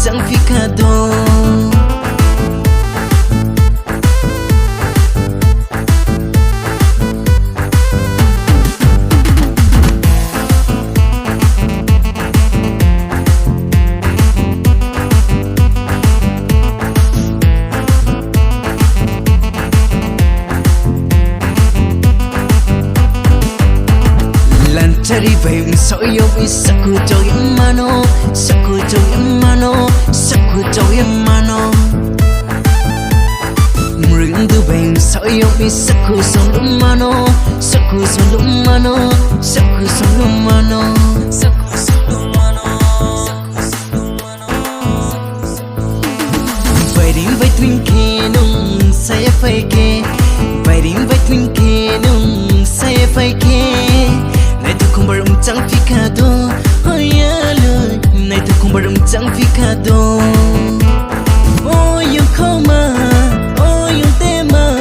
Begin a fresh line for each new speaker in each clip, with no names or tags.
chẳng ficado. Cari vem soy yo y saco yo en mano, saco yo en mano, saco yo en mano. Ring du vem soy yo y saco solo mano, saco solo mano, saco solo mano, saco solo mano. Waiting vai twinke nung saya fake, waiting vai twinke nung saya fake. Naithou khumber chẳng ficado, oh yeah lời. Naithou khumber chẳng ficado. Oh you khoma, oh you tema,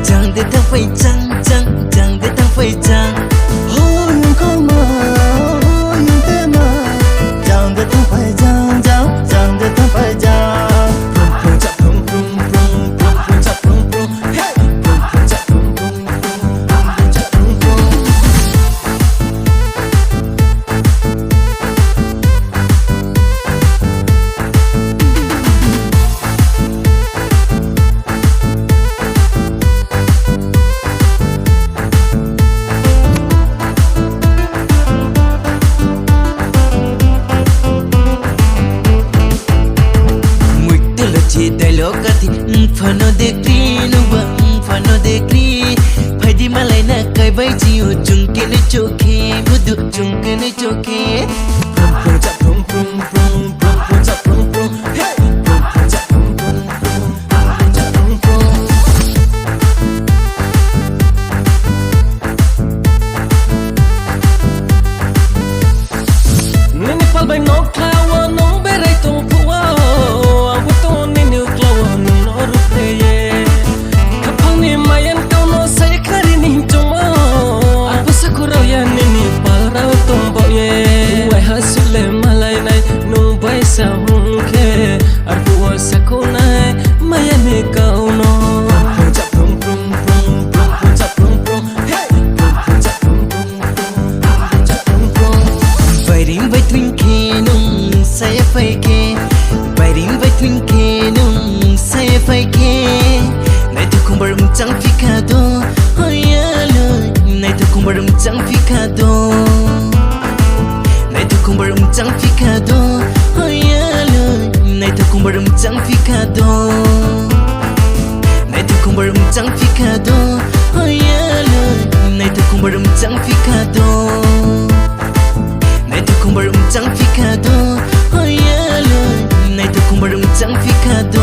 chẳng để thằng phải chẳng, chẳng để thằng phải chẳng. Oh you khoma, oh you tema, chẳng để thằng phải chẳng, chẳng để thằng phải chẳng. Lokati fano dekri no bang fano dekri phadi malai na kai bai jiu chungke ne choke budu chungke ne choke prum prum cha prum prum prum prum prum cha prum prum hey prum prum cha prum prum prum cha prum prum nini pal bai no klawa no berai to puwa Sahunke arbuwa sakunai mayane kauno prum prum prum prum prum cha prum prum hey prum cha prum prum cha prum prum waiting vai twinke nung saya fake waiting vai twinke nung saya fake Naithou khumber chẳng ficado oh yeah lời Naithou khumber chẳng ficado Naithou khumber chẳng ficado oh yeah lời Naithou khumber chẳng ficado Naithou khumber chẳng ficado oh yeah lời Naithou khumber chẳng ficado Naithou khumber chẳng ficado oh yeah lời Naithou khumber chẳng ficado.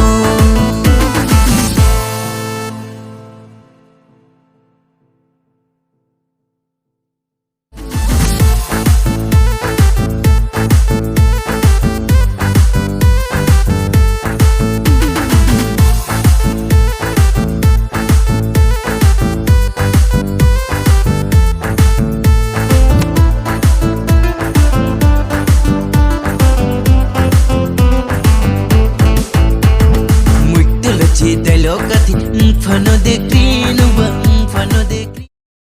Lokati fano dekri